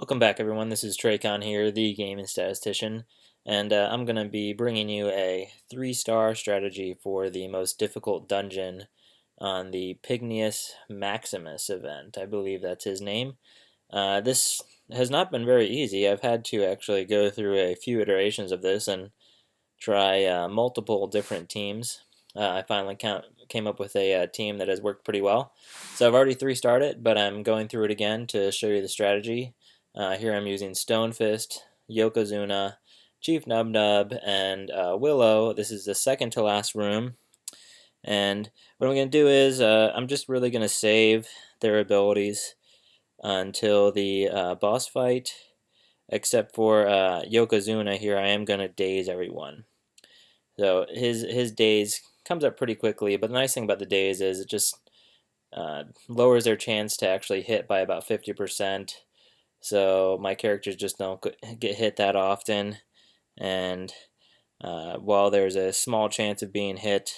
Welcome back, everyone. This is Traycon here, the gaming statistician, and I'm going to be bringing you a 3-star strategy for the most difficult dungeon on the Pignius Maximus event. I believe that's his name. This has not been very easy. I've had to actually go through a few iterations of this and try multiple different teams. I finally came up with a team that has worked pretty well. So I've already 3-starred it, but I'm going through it again to show you the strategy. Here I'm using Stonefist, Yokozuna, Chief Nub Nub, and Willow. This is the second to last room. And what I'm going to do is I'm just really going to save their abilities until the boss fight. Except for Yokozuna here, I am going to daze everyone. So his daze comes up pretty quickly, but the nice thing about the daze is it just lowers their chance to actually hit by about 50%. So my characters just don't get hit that often, and while there's a small chance of being hit,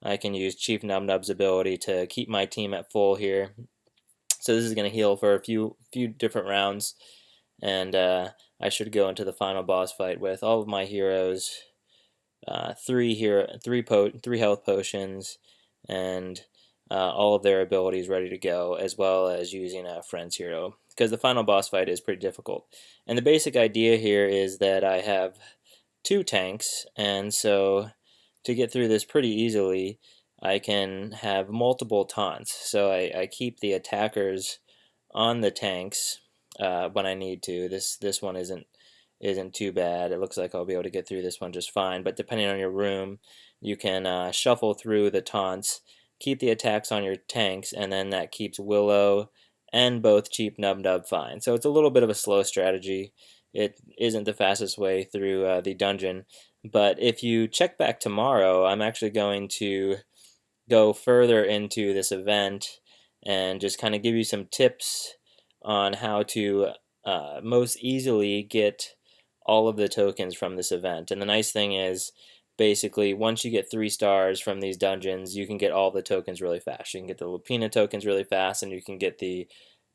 I can use Chief Nub Nub's ability to keep my team at full here. So this is going to heal for a few different rounds, and I should go into the final boss fight with all of my heroes, three health potions, and all of their abilities ready to go, as well as using a friend's hero, because the final boss fight is pretty difficult. And the basic idea here is that I have 2 tanks, and so to get through this pretty easily, I can have multiple taunts. So I keep the attackers on the tanks when I need to. This one isn't too bad. It looks like I'll be able to get through this one just fine, but depending on your room, you can shuffle through the taunts, keep the attacks on your tanks, and then that keeps Willow and both Chief Nub Nub fine. So it's a little bit of a slow strategy. It isn't the fastest way through the dungeon, but if you check back tomorrow, I'm actually going to go further into this event and just kind of give you some tips on how to most easily get all of the tokens from this event. And the nice thing is, basically, once you get 3 stars from these dungeons, you can get all the tokens really fast. You can get the Lupina tokens really fast, and you can get the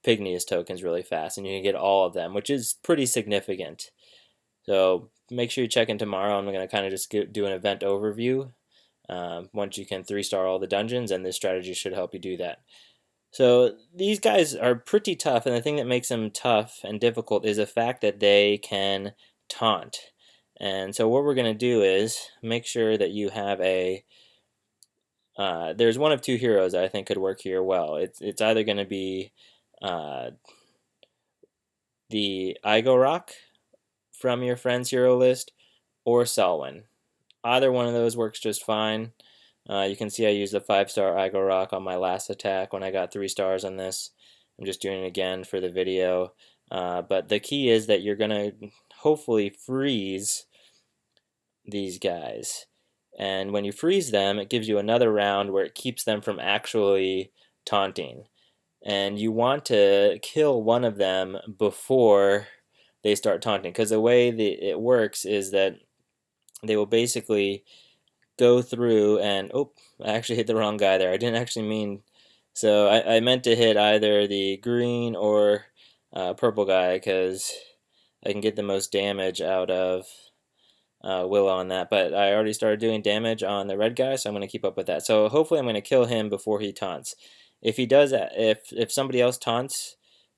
Pignius tokens really fast, and you can get all of them, which is pretty significant. So make sure you check in tomorrow. I'm going to kind of just do an event overview once you can 3-star all the dungeons, and this strategy should help you do that. So these guys are pretty tough, and the thing that makes them tough and difficult is the fact that they can taunt. And so what we're going to do is make sure that you have a there's one of 2 heroes that I think could work here well. It's either going to be the Igorok from your friend's hero list or Selwyn. Either one of those works just fine. You can see I used the 5-star Igorok on my last attack when I got 3 stars on this. I'm just doing it again for the video. But the key is that you're going to hopefully freeze these guys. And when you freeze them, it gives you another round where it keeps them from actually taunting. And you want to kill one of them before they start taunting, because the way it works is that they will basically go through and, oh, I actually hit the wrong guy there. I didn't actually mean, so I meant to hit either the green or purple guy, because I can get the most damage out of Willow on that, but I already started doing damage on the red guy, so I'm going to keep up with that. So hopefully I'm going to kill him before he taunts. If he does, if somebody else taunts,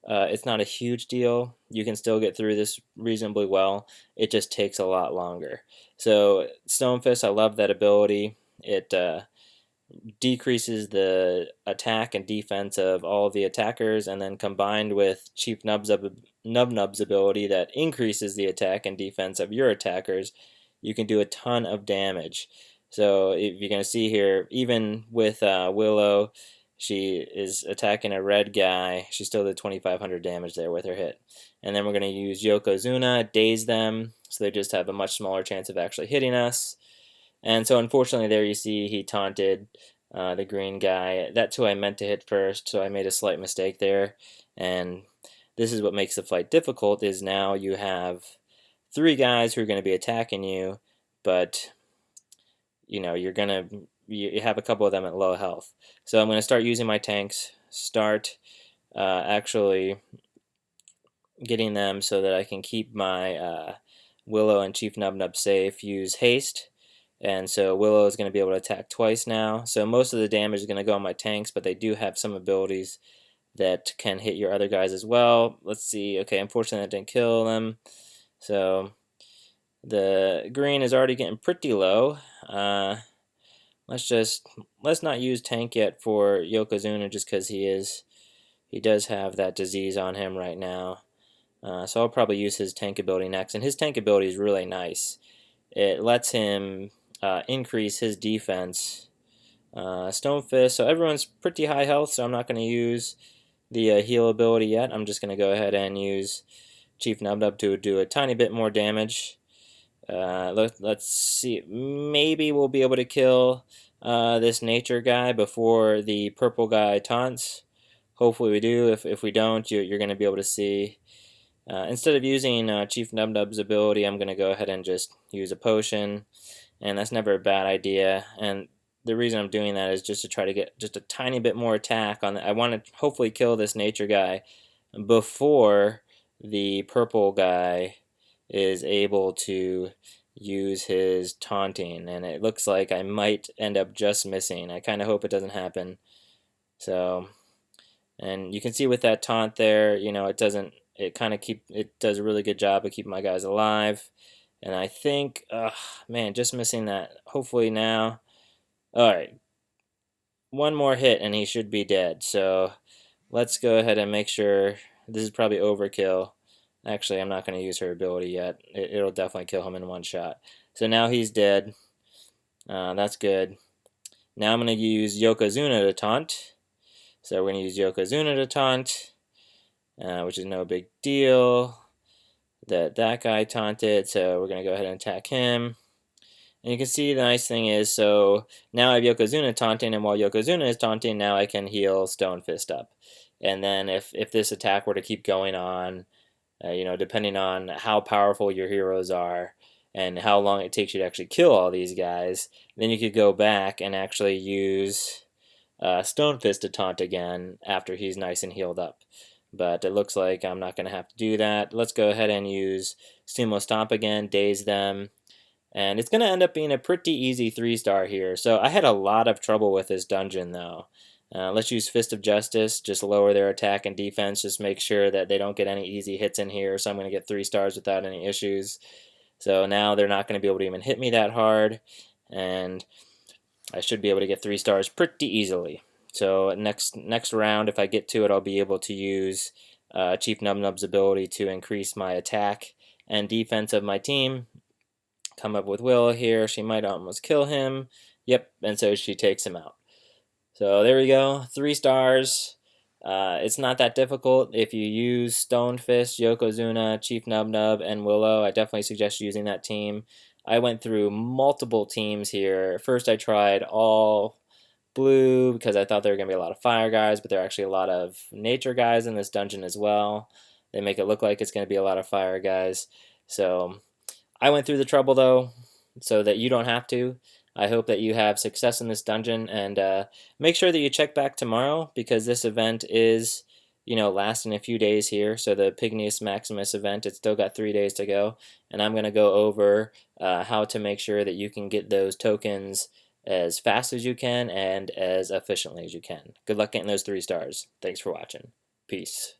it's not a huge deal. You can still get through this reasonably well. It just takes a lot longer. So Stonefist, I love that ability. It decreases the attack and defense of all of the attackers, and then combined with Chief Nub Nub's ability that increases the attack and defense of your attackers, you can do a ton of damage. So if you're going to see here, even with Willow, she is attacking a red guy. She still did 2,500 damage there with her hit. And then we're going to use Yokozuna, daze them, so they just have a much smaller chance of actually hitting us. And so unfortunately there you see he taunted the green guy. That's who I meant to hit first, so I made a slight mistake there. And this is what makes the fight difficult, is now you have 3 guys who are going to be attacking you, but you know, you have a couple of them at low health. So I'm going to start using my tanks, actually getting them so that I can keep my Willow and Chief Nub Nub safe. Use haste, and so Willow is going to be able to attack twice now. So most of the damage is going to go on my tanks, but they do have some abilities that can hit your other guys as well. Let's see. Okay, unfortunately that didn't kill them. So the green is already getting pretty low. Let's not use tank yet for Yokozuna just because he does have that disease on him right now. So I'll probably use his tank ability next, and his tank ability is really nice. It lets him increase his defense. Stonefist, so everyone's pretty high health, so I'm not going to use the heal ability yet. I'm just going to go ahead and use Chief Nub Nub to do a tiny bit more damage. Let's see, maybe we'll be able to kill this nature guy before the purple guy taunts. Hopefully we do. If we don't, you're going to be able to see. Instead of using Chief Nub Nub's ability, I'm going to go ahead and just use a potion, and that's never a bad idea. And the reason I'm doing that is just to try to get just a tiny bit more attack on. I want to hopefully kill this nature guy before the purple guy is able to use his taunting, and it looks like I might end up just missing. I kind of hope it doesn't happen. So, and you can see with that taunt there, it does a really good job of keeping my guys alive. And I think, man, just missing that. Hopefully now. All right, one more hit and he should be dead. So let's go ahead and make sure. This is probably overkill. Actually, I'm not going to use her ability yet. It'll definitely kill him in one shot. So now he's dead. That's good. Now I'm going to use Yokozuna to taunt. So we're going to use Yokozuna to taunt, which is no big deal. That guy taunted, so we're going to go ahead and attack him. And you can see the nice thing is, so now I have Yokozuna taunting, and while Yokozuna is taunting, now I can heal Stonefist up. And then if this attack were to keep going on, depending on how powerful your heroes are and how long it takes you to actually kill all these guys, then you could go back and actually use Stonefist to taunt again after he's nice and healed up. But it looks like I'm not going to have to do that. Let's go ahead and use Sumo Stomp again, daze them. And it's going to end up being a pretty easy 3-star here. So I had a lot of trouble with this dungeon, though. Let's use Fist of Justice, just lower their attack and defense, just make sure that they don't get any easy hits in here. So I'm going to get 3 stars without any issues. So now they're not going to be able to even hit me that hard. And I should be able to get 3 stars pretty easily. So next round, if I get to it, I'll be able to use Chief Nub Nub's ability to increase my attack and defense of my team. Come up with Willow here. She might almost kill him. Yep, and so she takes him out. So there we go, 3 stars. It's not that difficult. If you use Stonefist, Yokozuna, Chief Nub Nub, and Willow, I definitely suggest using that team. I went through multiple teams here. First I tried all blue because I thought there were going to be a lot of fire guys, but there are actually a lot of nature guys in this dungeon as well. They make it look like it's going to be a lot of fire guys. So I went through the trouble, though, so that you don't have to. I hope that you have success in this dungeon, and make sure that you check back tomorrow, because this event is, lasting a few days here. So the Pignius Maximus event, it's still got 3 days to go, and I'm going to go over how to make sure that you can get those tokens as fast as you can and as efficiently as you can. Good luck getting those 3 stars. Thanks for watching. Peace.